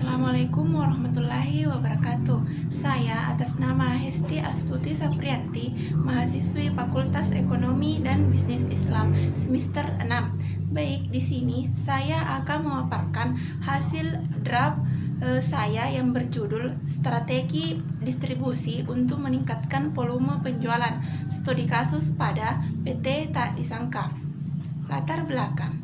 Assalamualaikum warahmatullahi wabarakatuh. Saya atas nama Hesti Astuti Saprianti, mahasiswi Fakultas Ekonomi dan Bisnis Islam semester 6. Baik, di sini saya akan memaparkan hasil draft saya yang berjudul Strategi Distribusi untuk Meningkatkan Volume Penjualan Studi Kasus pada PT Tak Disangka. Latar belakang: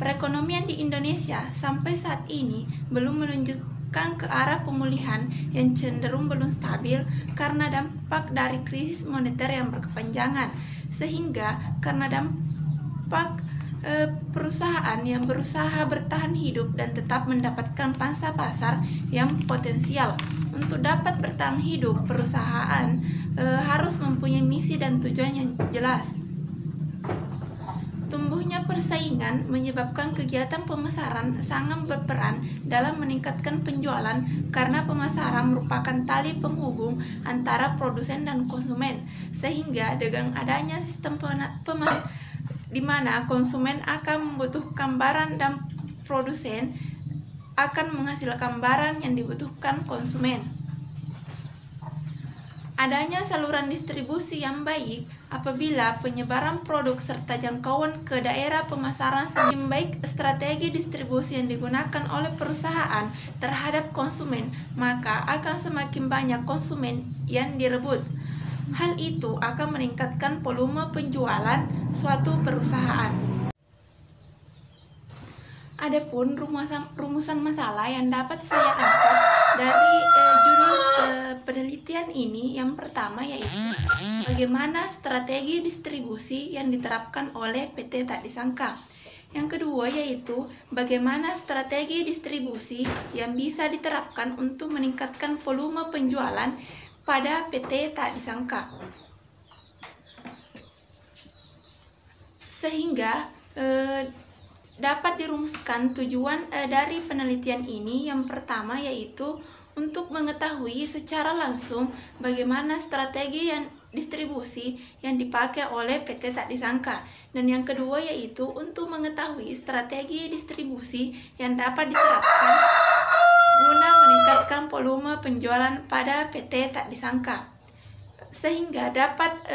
perekonomian di Indonesia sampai saat ini belum menunjukkan ke arah pemulihan yang cenderung belum stabil karena dampak dari krisis moneter yang berkepanjangan, sehingga karena dampak perusahaan yang berusaha bertahan hidup dan tetap mendapatkan pangsa pasar yang potensial. Untuk dapat bertahan hidup, perusahaan harus mempunyai misi dan tujuan yang jelas. Tumbuhnya persaingan menyebabkan kegiatan pemasaran sangat berperan dalam meningkatkan penjualan karena pemasaran merupakan tali penghubung antara produsen dan konsumen, sehingga dengan adanya sistem pemasaran di mana konsumen akan membutuhkan barang dan produsen akan menghasilkan barang yang dibutuhkan konsumen. Adanya saluran distribusi yang baik apabila penyebaran produk serta jangkauan ke daerah pemasaran semakin baik, strategi distribusi yang digunakan oleh perusahaan terhadap konsumen, maka akan semakin banyak konsumen yang direbut. Hal itu akan meningkatkan volume penjualan suatu perusahaan. Adapun rumusan masalah yang dapat saya angkat dari judul penelitian ini, yang pertama yaitu bagaimana strategi distribusi yang diterapkan oleh PT Tak Disangka. Yang kedua yaitu bagaimana strategi distribusi yang bisa diterapkan untuk meningkatkan volume penjualan pada PT Tak Disangka. Sehingga dapat dirumuskan tujuan dari penelitian ini. Yang pertama yaitu untuk mengetahui secara langsung bagaimana strategi yang distribusi yang dipakai oleh PT Tak Disangka. Dan yang kedua yaitu untuk mengetahui strategi distribusi yang dapat diterapkan guna meningkatkan volume penjualan pada PT Tak Disangka. Sehingga dapat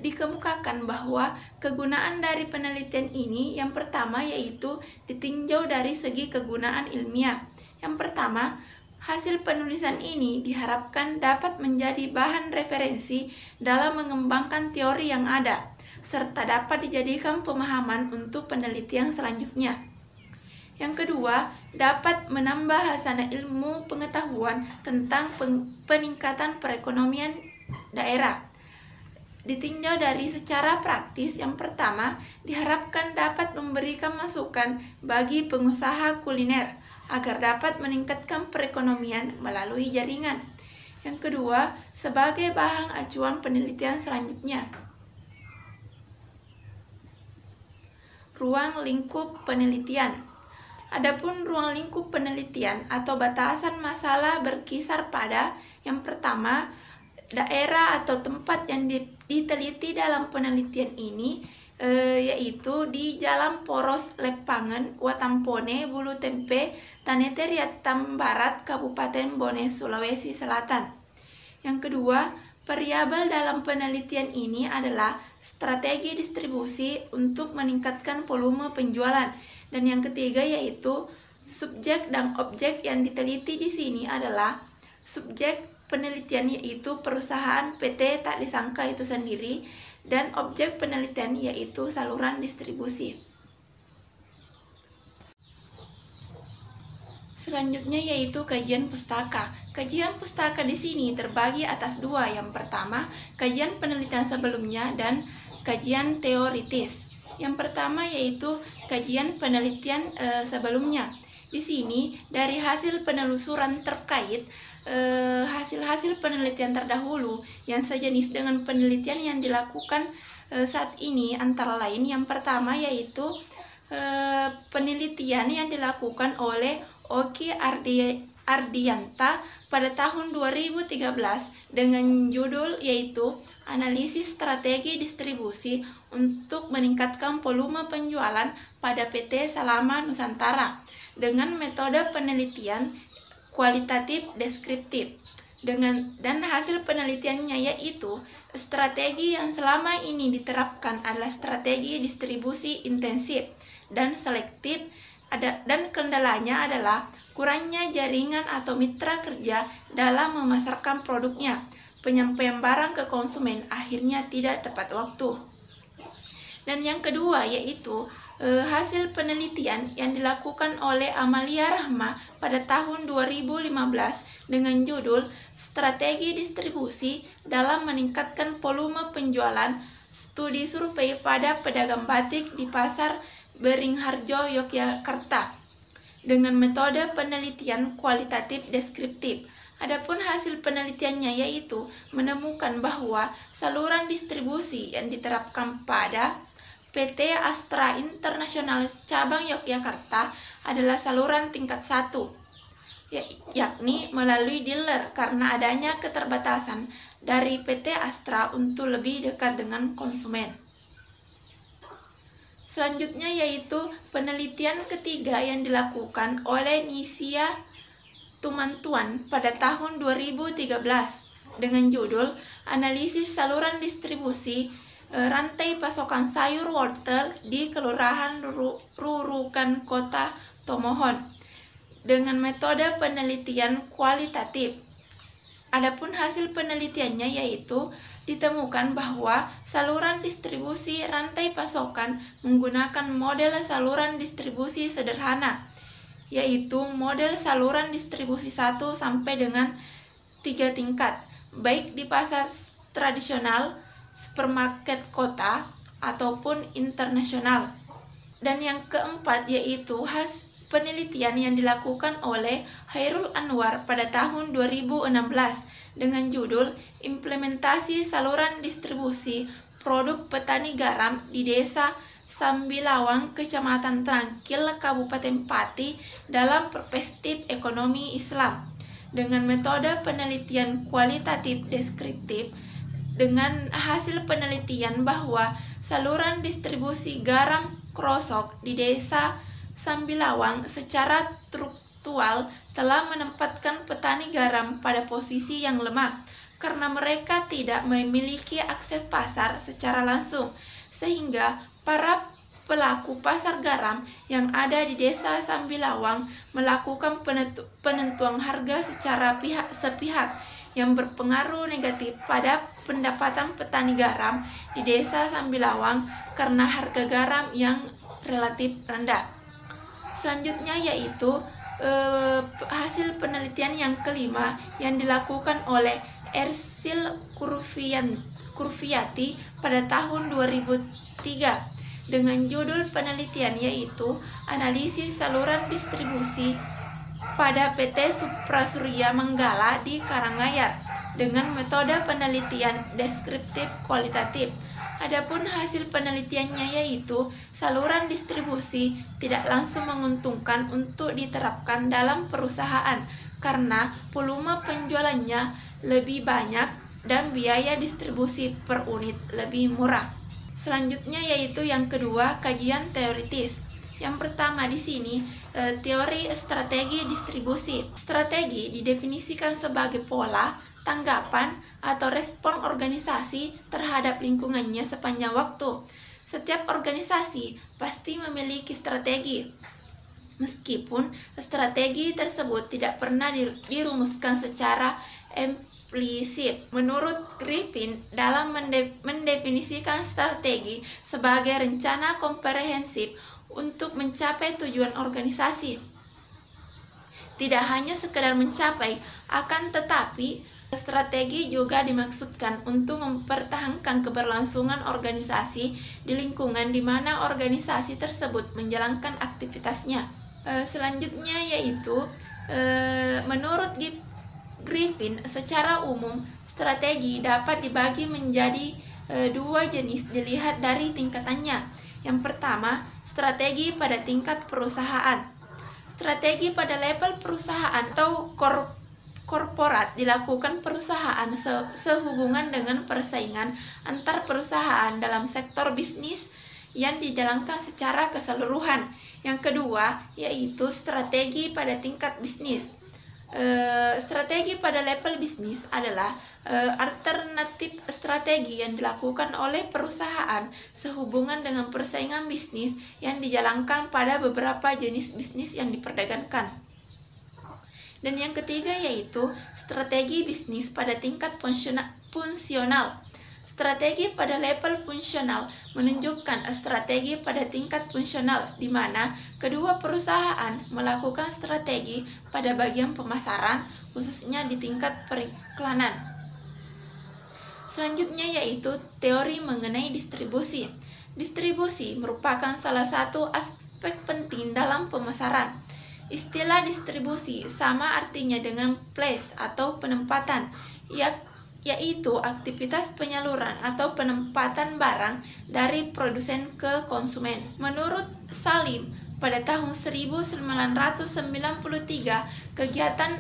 dikemukakan bahwa kegunaan dari penelitian ini yang pertama yaitu ditinjau dari segi kegunaan ilmiah. Yang pertama, hasil penulisan ini diharapkan dapat menjadi bahan referensi dalam mengembangkan teori yang ada, serta dapat dijadikan pemahaman untuk penelitian selanjutnya. Yang kedua, dapat menambah hasanah ilmu pengetahuan tentang peningkatan perekonomian daerah. Ditinjau dari secara praktis, yang pertama diharapkan dapat memberikan masukan bagi pengusaha kuliner agar dapat meningkatkan perekonomian melalui jaringan. Yang kedua, sebagai bahan acuan penelitian selanjutnya. Ruang lingkup penelitian. Adapun ruang lingkup penelitian atau batasan masalah berkisar pada yang pertama, daerah atau tempat yang diteliti dalam penelitian ini yaitu di Jalan Poros Lepangen, Watampone, Bulu Tempe, Tanete Riatam Barat, Kabupaten Bone, Sulawesi Selatan. Yang kedua, variabel dalam penelitian ini adalah strategi distribusi untuk meningkatkan volume penjualan. Dan yang ketiga yaitu subjek dan objek yang diteliti di sini adalah subjek penelitian yaitu perusahaan PT Tak Disangka itu sendiri, dan objek penelitian yaitu saluran distribusi. Selanjutnya yaitu kajian pustaka. Kajian pustaka di sini terbagi atas dua. Yang pertama, kajian penelitian sebelumnya dan kajian teoritis. Yang pertama yaitu kajian penelitian sebelumnya. Di sini dari hasil penelusuran terkait hasil-hasil penelitian terdahulu yang sejenis dengan penelitian yang dilakukan saat ini, antara lain yang pertama yaitu penelitian yang dilakukan oleh Oki Ardianta pada tahun 2013 dengan judul yaitu Analisis Strategi Distribusi untuk Meningkatkan Volume Penjualan pada PT Salama Nusantara. dengan metode penelitian kualitatif deskriptif. Dan hasil penelitiannya yaitu strategi yang selama ini diterapkan adalah strategi distribusi intensif dan selektif, dan kendalanya adalah kurangnya jaringan atau mitra kerja dalam memasarkan produknya. Penyampaian barang ke konsumen akhirnya tidak tepat waktu. Dan yang kedua yaitu hasil penelitian yang dilakukan oleh Amalia Rahma pada tahun 2015 dengan judul Strategi Distribusi dalam Meningkatkan Volume Penjualan, Studi Survei pada Pedagang Batik di Pasar Beringharjo, Yogyakarta, dengan metode penelitian kualitatif deskriptif. Adapun hasil penelitiannya yaitu menemukan bahwa saluran distribusi yang diterapkan pada PT Astra International Cabang Yogyakarta adalah saluran tingkat 1, yakni melalui dealer karena adanya keterbatasan dari PT Astra untuk lebih dekat dengan konsumen. Selanjutnya yaitu penelitian ketiga yang dilakukan oleh Nisia Tumantuan pada tahun 2013 dengan judul Analisis Saluran Distribusi Rantai Pasokan Sayur Wortel di Kelurahan Rurukan Kota Tomohon dengan metode penelitian kualitatif. Adapun hasil penelitiannya yaitu ditemukan bahwa saluran distribusi rantai pasokan menggunakan model saluran distribusi sederhana, yaitu model saluran distribusi 1 sampai dengan 3 tingkat, baik di pasar tradisional, supermarket kota, ataupun internasional. Dan yang keempat yaitu penelitian yang dilakukan oleh Hairul Anwar pada tahun 2016 dengan judul Implementasi Saluran Distribusi Produk Petani Garam di Desa Sambilawang, Kecamatan Trangkil, Kabupaten Pati dalam perspektif ekonomi Islam, dengan metode penelitian kualitatif deskriptif. Dengan hasil penelitian bahwa saluran distribusi garam krosok di Desa Sambilawang secara struktural telah menempatkan petani garam pada posisi yang lemah karena mereka tidak memiliki akses pasar secara langsung, sehingga para pelaku pasar garam yang ada di Desa Sambilawang melakukan penentuan harga secara sepihak yang berpengaruh negatif pada pendapatan petani garam di Desa Sambilawang karena harga garam yang relatif rendah. Selanjutnya yaitu hasil penelitian yang kelima yang dilakukan oleh Ersil Kurviati pada tahun 2003 dengan judul penelitian yaitu Analisis Saluran Distribusi pada PT Suprasurya Manggala di Karanganyar dengan metode penelitian deskriptif kualitatif. Adapun hasil penelitiannya yaitu saluran distribusi tidak langsung menguntungkan untuk diterapkan dalam perusahaan karena volume penjualannya lebih banyak dan biaya distribusi per unit lebih murah. Selanjutnya yaitu yang kedua, kajian teoritis. Yang pertama di sini teori strategi distribusi. Strategi didefinisikan sebagai pola, tanggapan, atau respon organisasi terhadap lingkungannya sepanjang waktu. Setiap organisasi pasti memiliki strategi, meskipun strategi tersebut tidak pernah dirumuskan secara implisit. Menurut Griffin, dalam mendefinisikan strategi sebagai rencana komprehensif untuk mencapai tujuan organisasi. Tidak hanya sekedar mencapai, akan tetapi strategi juga dimaksudkan untuk mempertahankan keberlangsungan organisasi di lingkungan di mana organisasi tersebut menjalankan aktivitasnya. Selanjutnya yaitu menurut Griffin, secara umum strategi dapat dibagi menjadi dua jenis dilihat dari tingkatannya. Yang pertama, strategi pada tingkat perusahaan. Strategi pada level perusahaan atau korporat dilakukan perusahaan sehubungan dengan persaingan antar perusahaan dalam sektor bisnis yang dijalankan secara keseluruhan. Yang kedua yaitu strategi pada tingkat bisnis. Strategi pada level bisnis adalah alternatif strategi yang dilakukan oleh perusahaan sehubungan dengan persaingan bisnis yang dijalankan pada beberapa jenis bisnis yang diperdagangkan. Dan yang ketiga yaitu strategi bisnis pada tingkat fungsional. Strategi pada level fungsional menunjukkan strategi pada tingkat fungsional di mana kedua perusahaan melakukan strategi pada bagian pemasaran, khususnya di tingkat periklanan. Selanjutnya yaitu teori mengenai distribusi. Distribusi merupakan salah satu aspek penting dalam pemasaran. Istilah distribusi sama artinya dengan place atau penempatan, yaitu aktivitas penyaluran atau penempatan barang dari produsen ke konsumen. Menurut Salim, pada tahun 1993, kegiatan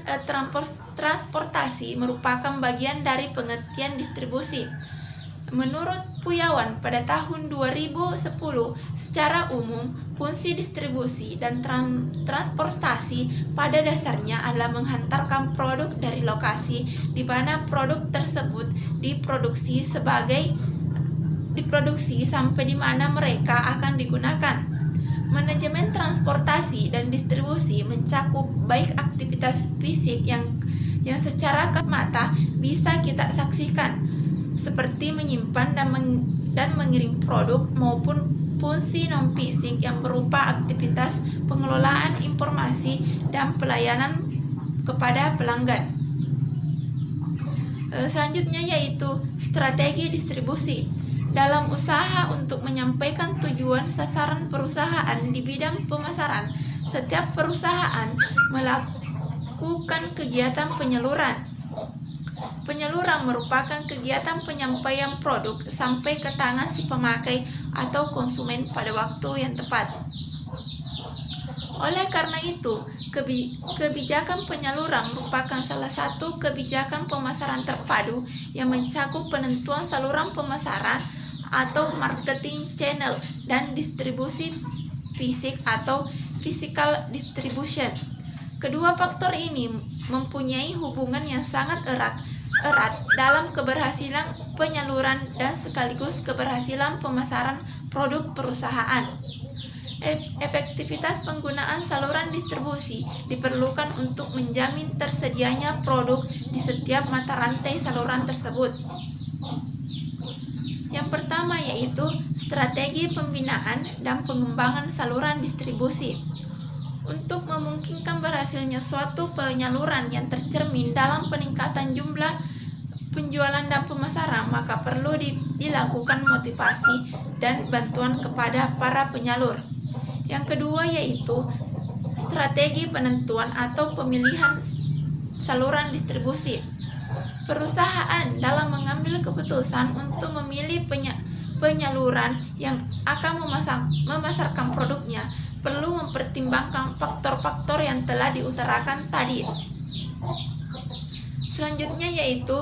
transportasi merupakan bagian dari pengertian distribusi. Menurut Puyawan, pada tahun 2010, secara umum, fungsi distribusi dan transportasi pada dasarnya adalah menghantarkan produk dari lokasi di mana produk tersebut diproduksi sampai di mana mereka akan digunakan. Manajemen transportasi dan distribusi mencakup baik aktivitas fisik yang secara kasat mata bisa kita saksikan, seperti menyimpan dan mengirim produk, maupun fungsi non-fisik yang berupa aktivitas pengelolaan informasi dan pelayanan kepada pelanggan. Selanjutnya yaitu strategi distribusi. Dalam usaha untuk menyampaikan tujuan sasaran perusahaan di bidang pemasaran, setiap perusahaan melakukan kegiatan penyaluran. Penyaluran merupakan kegiatan penyampaian produk sampai ke tangan si pemakai atau konsumen pada waktu yang tepat. Oleh karena itu, kebijakan penyaluran merupakan salah satu kebijakan pemasaran terpadu yang mencakup penentuan saluran pemasaran atau marketing channel dan distribusi fisik atau physical distribution. Kedua faktor ini mempunyai hubungan yang sangat erat dalam keberhasilan penyaluran dan sekaligus keberhasilan pemasaran produk perusahaan. Efektivitas penggunaan saluran distribusi diperlukan untuk menjamin tersedianya produk di setiap mata rantai saluran tersebut. Yang pertama yaitu strategi pembinaan dan pengembangan saluran distribusi. Untuk memungkinkan berhasilnya suatu penyaluran yang tercermin dalam peningkatan jumlah penjualan dan pemasaran, maka perlu dilakukan motivasi dan bantuan kepada para penyalur. Yang kedua yaitu strategi penentuan atau pemilihan saluran distribusi. Perusahaan dalam mengambil keputusan untuk memilih penyaluran yang akan memasarkan produknya perlu mempertimbangkan faktor-faktor yang telah diutarakan tadi. Selanjutnya yaitu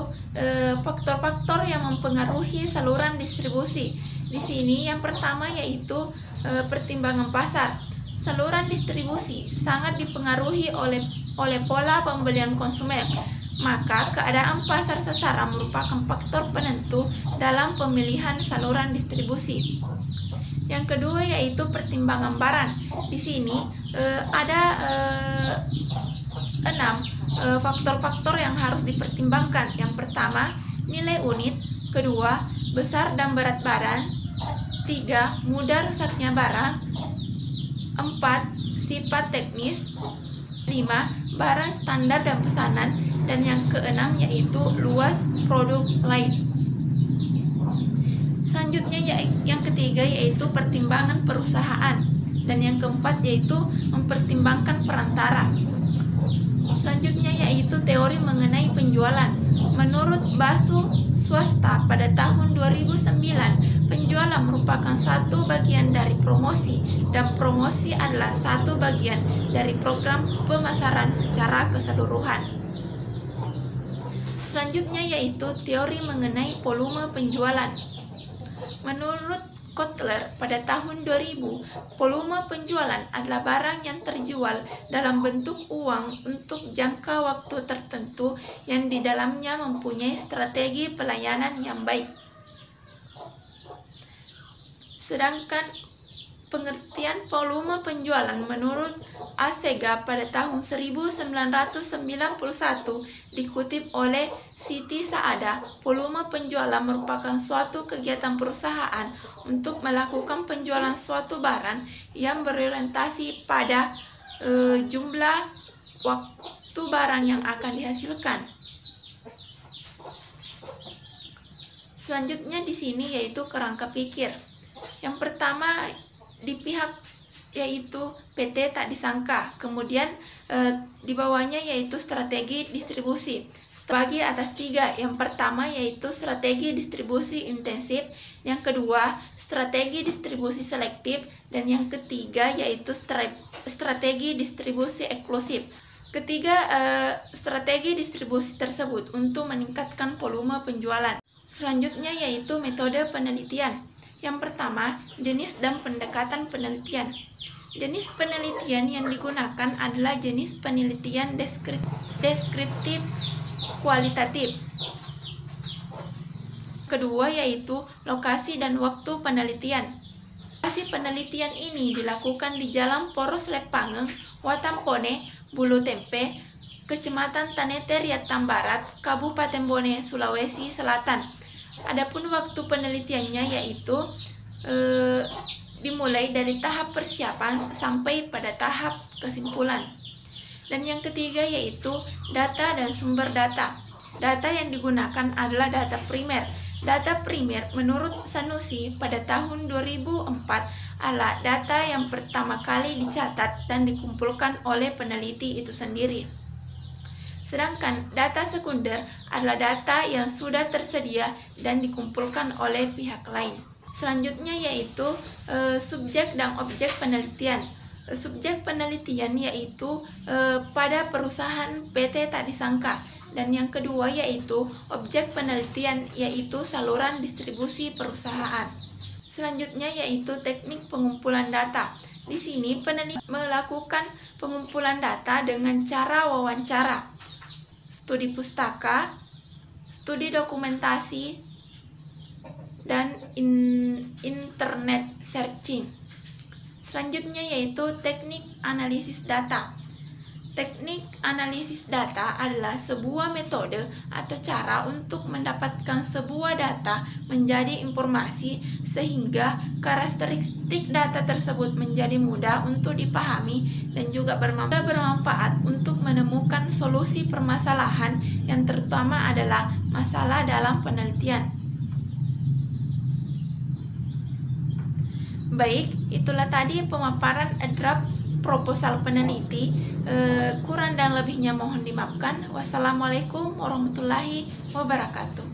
faktor-faktor yang mempengaruhi saluran distribusi. Di sini yang pertama yaitu pertimbangan pasar. Saluran distribusi sangat dipengaruhi oleh pola pembelian konsumen. Maka keadaan pasar sasaran merupakan faktor penentu dalam pemilihan saluran distribusi. Yang kedua yaitu pertimbangan barang. Di sini ada 6 faktor-faktor yang harus dipertimbangkan. Yang pertama, nilai unit. Kedua, besar dan berat barang. 3, mudah rusaknya barang. 4, sifat teknis. 5, barang standar dan pesanan. Dan yang keenam yaitu luas produk lain. Selanjutnya yang ketiga yaitu pertimbangan perusahaan. Dan yang keempat yaitu mempertimbangkan perantara. Selanjutnya yaitu teori mengenai penjualan. Menurut Basu Swasta pada tahun 2009, penjualan merupakan satu bagian dari promosi dan promosi adalah satu bagian dari program pemasaran secara keseluruhan. Selanjutnya yaitu teori mengenai volume penjualan. Menurut Kotler pada tahun 2000, volume penjualan adalah barang yang terjual dalam bentuk uang untuk jangka waktu tertentu yang di dalamnya mempunyai strategi pelayanan yang baik. Sedangkan pengertian volume penjualan menurut Asega pada tahun 1991 dikutip oleh Siti Saada, volume penjualan merupakan suatu kegiatan perusahaan untuk melakukan penjualan suatu barang yang berorientasi pada jumlah waktu barang yang akan dihasilkan. Selanjutnya di sini yaitu kerangka pikir. Yang pertama di pihak yaitu PT tak disangka, kemudian di bawahnya yaitu strategi distribusi. Bagi atas tiga, yang pertama yaitu strategi distribusi intensif, yang kedua strategi distribusi selektif, dan yang ketiga yaitu strategi distribusi eksklusif. Ketiga strategi distribusi tersebut untuk meningkatkan volume penjualan. Selanjutnya yaitu metode penelitian. Yang pertama, jenis dan pendekatan penelitian. Jenis penelitian yang digunakan adalah jenis penelitian deskriptif kualitatif. Kedua yaitu lokasi dan waktu penelitian. Lokasi penelitian ini dilakukan di Jalan Poros Lepangeng, Watampone, Bulu Tempe, Kecamatan Tanete Riatang Barat, Kabupaten Bone, Sulawesi Selatan. Adapun waktu penelitiannya yaitu dimulai dari tahap persiapan sampai pada tahap kesimpulan. Dan yang ketiga yaitu data dan sumber data. Data yang digunakan adalah data primer. Data primer menurut Sanusi pada tahun 2004 adalah data yang pertama kali dicatat dan dikumpulkan oleh peneliti itu sendiri. Sedangkan data sekunder adalah data yang sudah tersedia dan dikumpulkan oleh pihak lain. Selanjutnya yaitu subjek dan objek penelitian. Subjek penelitian yaitu pada perusahaan PT tak disangka. Dan yang kedua yaitu objek penelitian yaitu saluran distribusi perusahaan. Selanjutnya yaitu teknik pengumpulan data. Di sini peneliti melakukan pengumpulan data dengan cara wawancara, studi pustaka, studi dokumentasi, dan internet searching. Selanjutnya yaitu teknik analisis data. Teknik analisis data adalah sebuah metode atau cara untuk mendapatkan sebuah data menjadi informasi sehingga karakteristik data tersebut menjadi mudah untuk dipahami dan juga bermanfaat untuk menemukan solusi permasalahan yang terutama adalah masalah dalam penelitian. Baik, itulah tadi pemaparan draft proposal peneliti. Kurang dan lebihnya mohon dimaafkan. Wassalamualaikum warahmatullahi wabarakatuh.